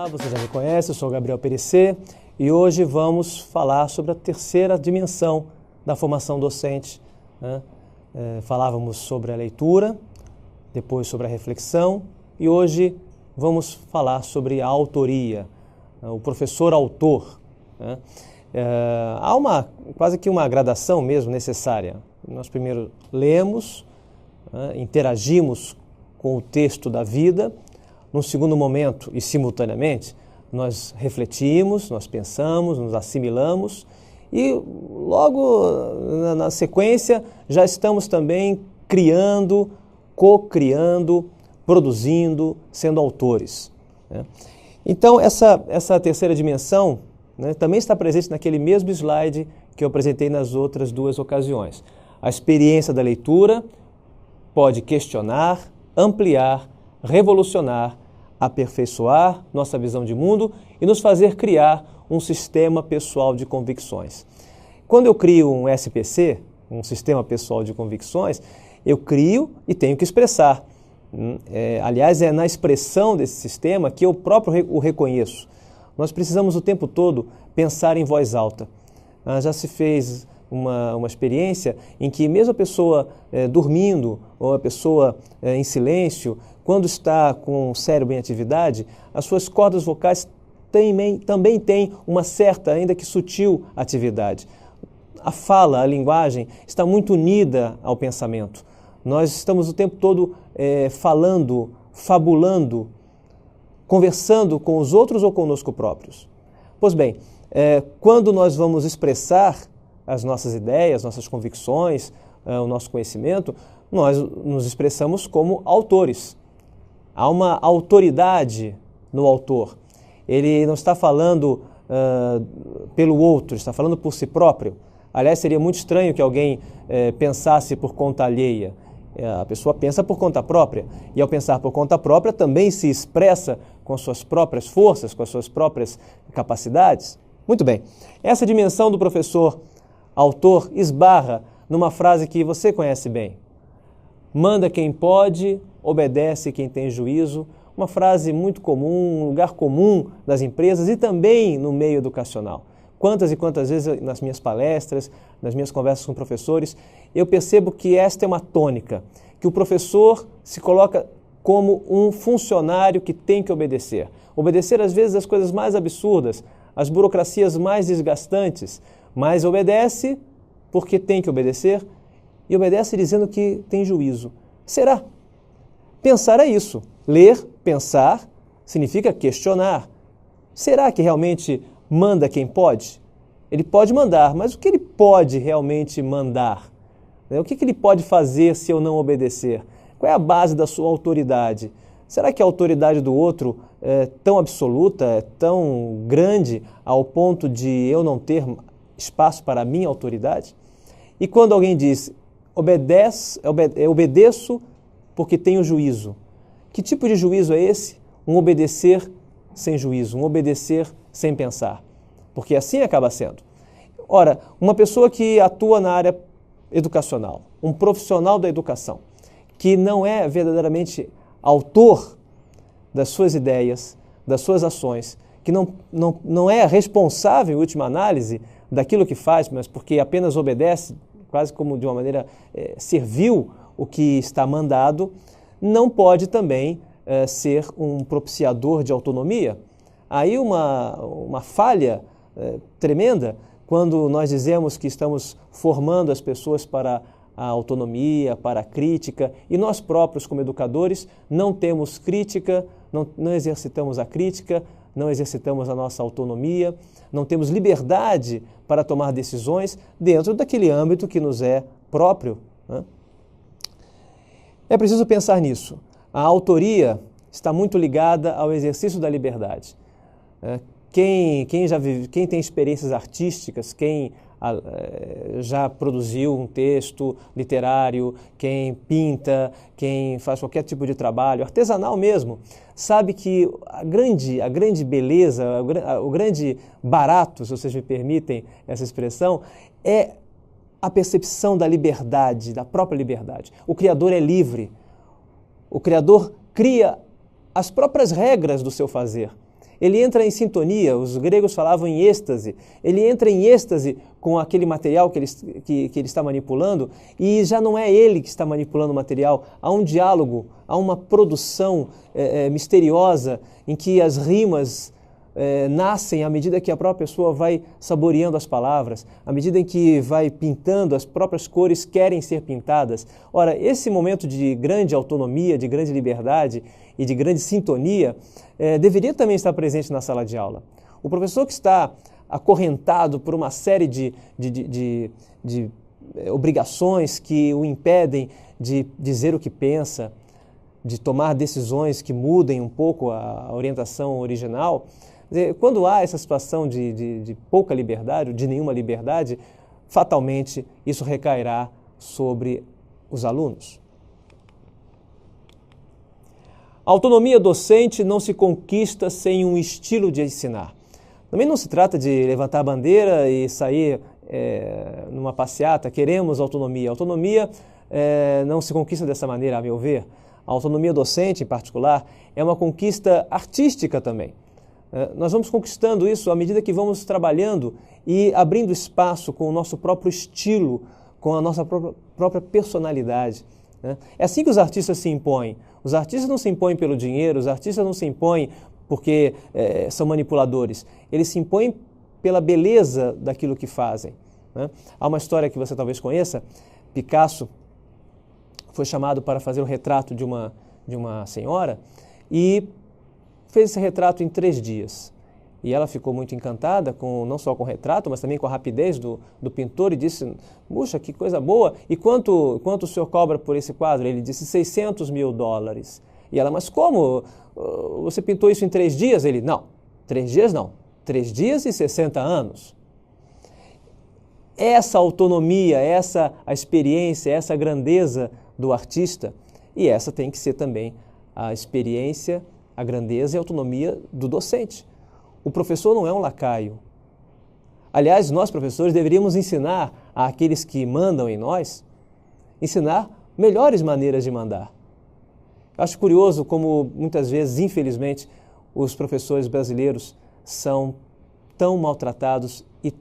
Olá, você já me conhece, eu sou o Gabriel Perecê e hoje vamos falar sobre a terceira dimensão da formação docente, né? Falávamos sobre a leitura, depois sobre a reflexão e hoje vamos falar sobre a autoria, o professor autor, né? Há quase que uma gradação mesmo necessária. Nós primeiro lemos, né, interagimos com o texto da vida. Num segundo momento e simultaneamente, nós refletimos, nós pensamos, nos assimilamos e logo na sequência já estamos também criando, co-criando, produzindo, sendo autores, né? Então essa terceira dimensão, né, também está presente naquele mesmo slide que eu apresentei nas outras duas ocasiões. A experiência da leitura pode questionar, ampliar, revolucionar, aperfeiçoar nossa visão de mundo e nos fazer criar um sistema pessoal de convicções. Quando eu crio um SPC, um sistema pessoal de convicções, eu crio e tenho que expressar. Aliás, é na expressão desse sistema que eu próprio o reconheço. Nós precisamos o tempo todo pensar em voz alta. Já se fez uma experiência em que mesmo a pessoa dormindo ou a pessoa em silêncio, quando está com o cérebro em atividade, as suas cordas vocais também têm uma certa, ainda que sutil, atividade. A fala, a linguagem está muito unida ao pensamento. Nós estamos o tempo todo falando, fabulando, conversando com os outros ou conosco próprios. Pois bem, quando nós vamos expressar as nossas ideias, nossas convicções, o nosso conhecimento, nós nos expressamos como autores. Há uma autoridade no autor. Ele não está falando pelo outro, está falando por si próprio. Aliás, seria muito estranho que alguém pensasse por conta alheia. A pessoa pensa por conta própria. E ao pensar por conta própria, também se expressa com as suas próprias forças, com as suas próprias capacidades. Muito bem. Essa dimensão do professor autor esbarra numa frase que você conhece bem. Manda quem pode, obedece quem tem juízo. Uma frase muito comum, um lugar comum das empresas e também no meio educacional. Quantas e quantas vezes nas minhas palestras, nas minhas conversas com professores, eu percebo que esta é uma tônica, que o professor se coloca como um funcionário que tem que obedecer. Obedecer às vezes às coisas mais absurdas, às burocracias mais desgastantes, mas obedece porque tem que obedecer e obedece dizendo que tem juízo. Será? Pensar é isso. Ler, pensar, significa questionar. Será que realmente manda quem pode? Ele pode mandar, mas o que ele pode realmente mandar? O que ele pode fazer se eu não obedecer? Qual é a base da sua autoridade? Será que a autoridade do outro é tão absoluta, é tão grande ao ponto de eu não ter espaço para a minha autoridade? E quando alguém diz, obedeço porque tenho juízo. Que tipo de juízo é esse? Um obedecer sem juízo, um obedecer sem pensar. Porque assim acaba sendo. Ora, uma pessoa que atua na área educacional, um profissional da educação, que não é verdadeiramente autor das suas ideias, das suas ações, que não é responsável, em última análise, daquilo que faz, mas porque apenas obedece, quase como de uma maneira servil, o que está mandado, não pode também ser um propiciador de autonomia. Aí uma falha tremenda quando nós dizemos que estamos formando as pessoas para a autonomia, para a crítica, e nós próprios, como educadores, não temos crítica, não exercitamos a crítica, não exercitamos a nossa autonomia, não temos liberdade para tomar decisões dentro daquele âmbito que nos é próprio, né? É preciso pensar nisso. A autoria está muito ligada ao exercício da liberdade. Quem tem experiências artísticas, quem já produziu um texto literário, quem pinta, quem faz qualquer tipo de trabalho, artesanal mesmo, sabe que a grande beleza, o grande barato, se vocês me permitem essa expressão, é a percepção da liberdade, da própria liberdade. O Criador é livre. O Criador cria as próprias regras do seu fazer. Ele entra em sintonia, os gregos falavam em êxtase, ele entra em êxtase com aquele material que ele está manipulando e já não é ele que está manipulando o material, há um diálogo, há uma produção misteriosa em que as rimas nascem à medida que a própria pessoa vai saboreando as palavras, à medida em que vai pintando, as próprias cores querem ser pintadas. Ora, esse momento de grande autonomia, de grande liberdade e de grande sintonia deveria também estar presente na sala de aula. O professor que está acorrentado por uma série de obrigações que o impedem de dizer o que pensa, de tomar decisões que mudem um pouco a orientação original. Quando há essa situação de pouca liberdade, ou de nenhuma liberdade, fatalmente isso recairá sobre os alunos. A autonomia docente não se conquista sem um estilo de ensinar. Também não se trata de levantar a bandeira e sair numa passeata, queremos autonomia. Autonomia não se conquista dessa maneira, a meu ver. A autonomia docente, em particular, é uma conquista artística também. Nós vamos conquistando isso à medida que vamos trabalhando e abrindo espaço com o nosso próprio estilo, com a nossa própria personalidade. É assim que os artistas se impõem. Os artistas não se impõem pelo dinheiro, os artistas não se impõem porque são manipuladores. Eles se impõem pela beleza daquilo que fazem. Há uma história que você talvez conheça. Picasso foi chamado para fazer o retrato de uma senhora e fez esse retrato em 3 dias. E ela ficou muito encantada, não só com o retrato, mas também com a rapidez do pintor e disse, puxa, que coisa boa, e quanto o senhor cobra por esse quadro? Ele disse, $600 mil. E ela, mas como? Você pintou isso em 3 dias? Ele, não, 3 dias não, 3 dias e 60 anos. Essa autonomia, a experiência, essa grandeza do artista, e essa tem que ser também a experiência, a grandeza e a autonomia do docente. O professor não é um lacaio. Aliás, nós professores deveríamos ensinar àqueles que mandam em nós, ensinar melhores maneiras de mandar. Acho curioso como muitas vezes, infelizmente, os professores brasileiros são tão maltratados e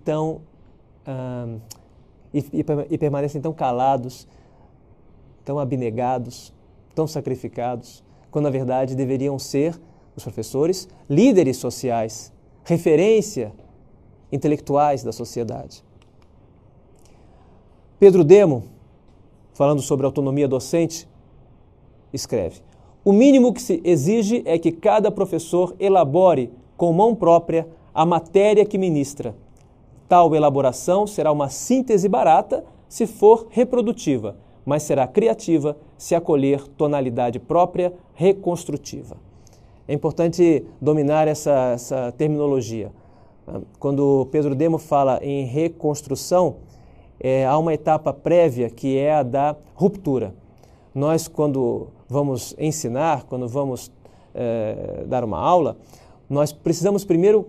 permanecem tão calados, tão abnegados, tão sacrificados, quando na verdade deveriam ser os professores líderes sociais, referência intelectuais da sociedade. Pedro Demo, falando sobre autonomia docente, escreve: o mínimo que se exige é que cada professor elabore com mão própria a matéria que ministra. Tal elaboração será uma síntese barata se for reprodutiva, mas será criativa se acolher tonalidade própria reconstrutiva. É importante dominar essa terminologia. Quando Pedro Demo fala em reconstrução, há uma etapa prévia que é a da ruptura. Nós, quando vamos ensinar, quando vamos dar uma aula, nós precisamos primeiro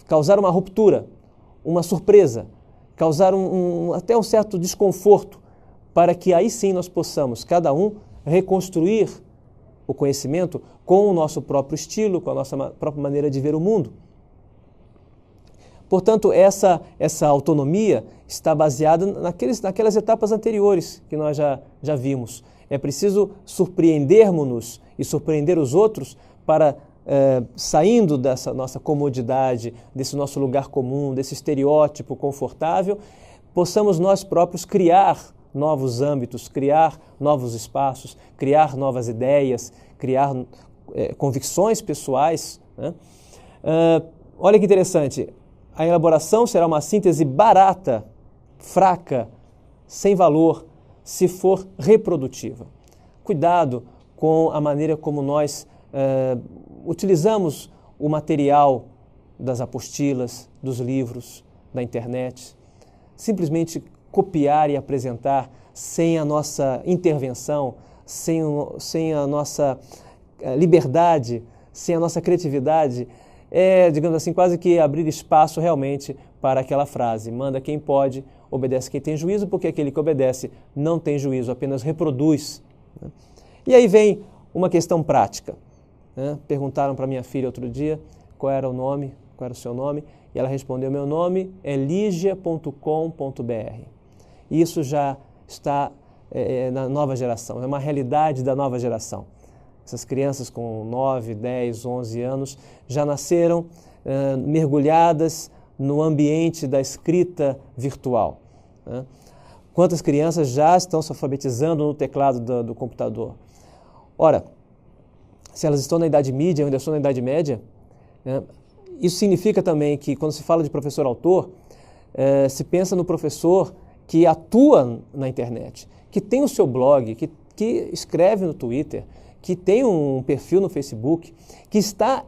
causar uma ruptura, uma surpresa, causar até um certo desconforto, para que aí sim nós possamos, cada um, reconstruir o conhecimento com o nosso próprio estilo, com a nossa própria maneira de ver o mundo. Portanto, essa autonomia está baseada naquelas etapas anteriores que nós já vimos. É preciso surpreendermos-nos e surpreender os outros para, saindo dessa nossa comodidade, desse nosso lugar comum, desse estereótipo confortável, possamos nós próprios criar novos âmbitos, criar novos espaços, criar novas ideias, criar convicções pessoais. Olha que interessante, a elaboração será uma síntese barata, fraca, sem valor, se for reprodutiva. Cuidado com a maneira como nós utilizamos o material das apostilas, dos livros, da internet. Simplesmente copiar e apresentar sem a nossa intervenção, sem a nossa liberdade, sem a nossa criatividade, digamos assim, quase que abrir espaço realmente para aquela frase: manda quem pode, obedece quem tem juízo, porque aquele que obedece não tem juízo, apenas reproduz. E aí vem uma questão prática. né? Perguntaram para minha filha outro dia qual era o nome, qual era o seu nome, e ela respondeu: meu nome é ligia.com.br. Isso já está na nova geração, é uma realidade da nova geração. Essas crianças com 9, 10, 11 anos já nasceram mergulhadas no ambiente da escrita virtual, né? Quantas crianças já estão se alfabetizando no teclado do computador? Ora, se elas estão na Idade Média, eu ainda estou na Idade Média, né? Isso significa também que, quando se fala de professor-autor, se pensa no professor que atua na internet, que tem o seu blog, que escreve no Twitter, que tem um perfil no Facebook, que está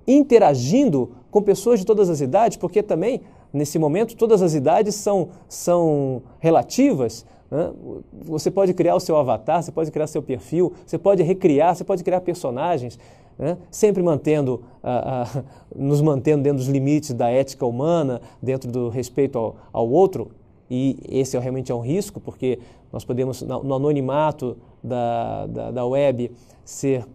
interagindo com pessoas de todas as idades, porque também, nesse momento, todas as idades são relativas, né? Você pode criar o seu avatar, você pode criar seu perfil, você pode recriar, você pode criar personagens, né? Sempre nos mantendo dentro dos limites da ética humana, dentro do respeito ao outro, e esse realmente é um risco, porque nós podemos, no anonimato da web, ser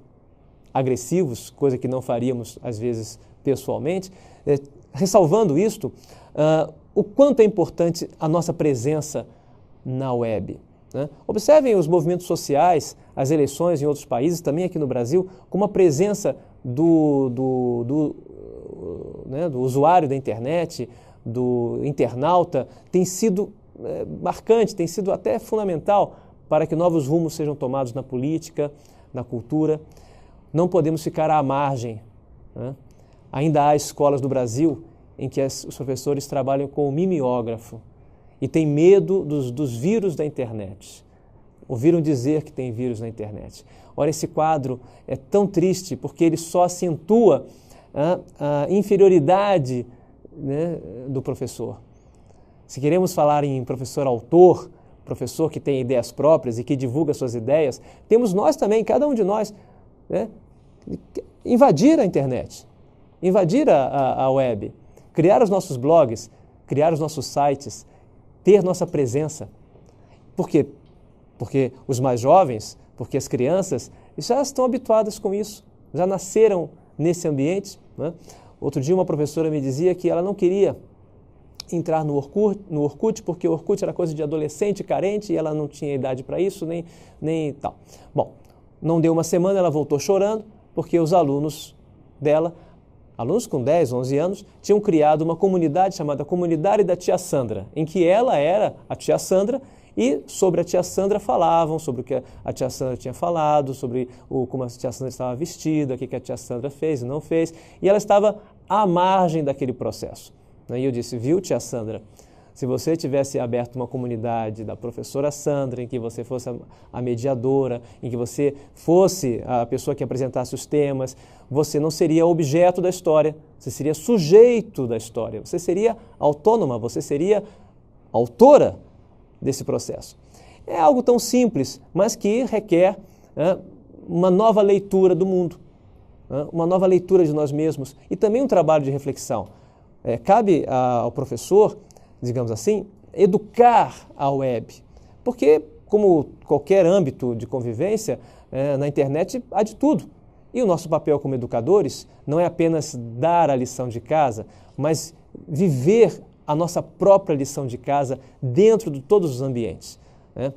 agressivos, coisa que não faríamos, às vezes, pessoalmente. Ressalvando isto, o quanto é importante a nossa presença na web, né? Observem os movimentos sociais, as eleições em outros países, também aqui no Brasil, como a presença do usuário da internet, do internauta, tem sido marcante, tem sido até fundamental para que novos rumos sejam tomados na política, na cultura. Não podemos ficar à margem, né? Ainda há escolas do Brasil em que os professores trabalham com o mimeógrafo e têm medo dos vírus da internet. Ouviram dizer que tem vírus na internet. Ora, esse quadro é tão triste porque ele só acentua a inferioridade, né, do professor. Se queremos falar em professor-autor, professor que tem ideias próprias e que divulga suas ideias, temos nós também, cada um de nós, né, invadir a internet, invadir a web, criar os nossos blogs, criar os nossos sites, ter nossa presença. Por quê? Porque os mais jovens, porque as crianças já estão habituadas com isso, já nasceram nesse ambiente, né? Outro dia uma professora me dizia que ela não queria entrar no Orkut, porque o Orkut era coisa de adolescente carente e ela não tinha idade para isso, nem tal. Bom, não deu uma semana, ela voltou chorando, porque os alunos dela, alunos com 10, 11 anos, tinham criado uma comunidade chamada Comunidade da Tia Sandra, em que ela era a Tia Sandra e sobre a Tia Sandra falavam, sobre o que a Tia Sandra tinha falado, sobre como a Tia Sandra estava vestida, o que a Tia Sandra fez e não fez, e ela estava à margem daquele processo. E eu disse: viu, Tia Sandra, se você tivesse aberto uma comunidade da professora Sandra, em que você fosse a mediadora, em que você fosse a pessoa que apresentasse os temas, você não seria objeto da história, você seria sujeito da história, você seria autônoma, você seria autora desse processo. É algo tão simples, mas que requer uma nova leitura do mundo, uma nova leitura de nós mesmos e também um trabalho de reflexão. Cabe ao professor, digamos assim, educar a web, porque, como qualquer âmbito de convivência, na internet há de tudo. E o nosso papel como educadores não é apenas dar a lição de casa, mas viver a nossa própria lição de casa dentro de todos os ambientes, né?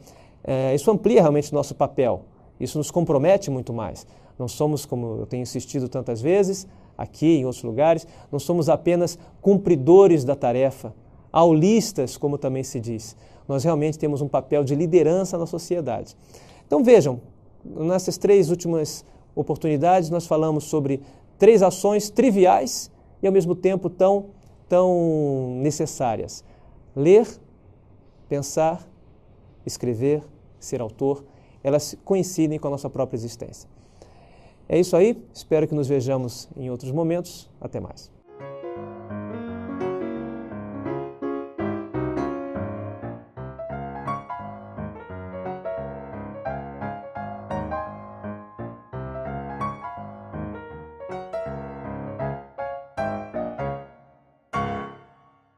Isso amplia realmente o nosso papel, isso nos compromete muito mais. Não somos, como eu tenho insistido tantas vezes, aqui e em outros lugares, não somos apenas cumpridores da tarefa, aulistas, como também se diz. Nós realmente temos um papel de liderança na sociedade. Então vejam, nessas 3 últimas oportunidades nós falamos sobre 3 ações triviais e ao mesmo tempo tão necessárias: ler, pensar, escrever, ser autor. Elas coincidem com a nossa própria existência. É isso aí, espero que nos vejamos em outros momentos. Até mais.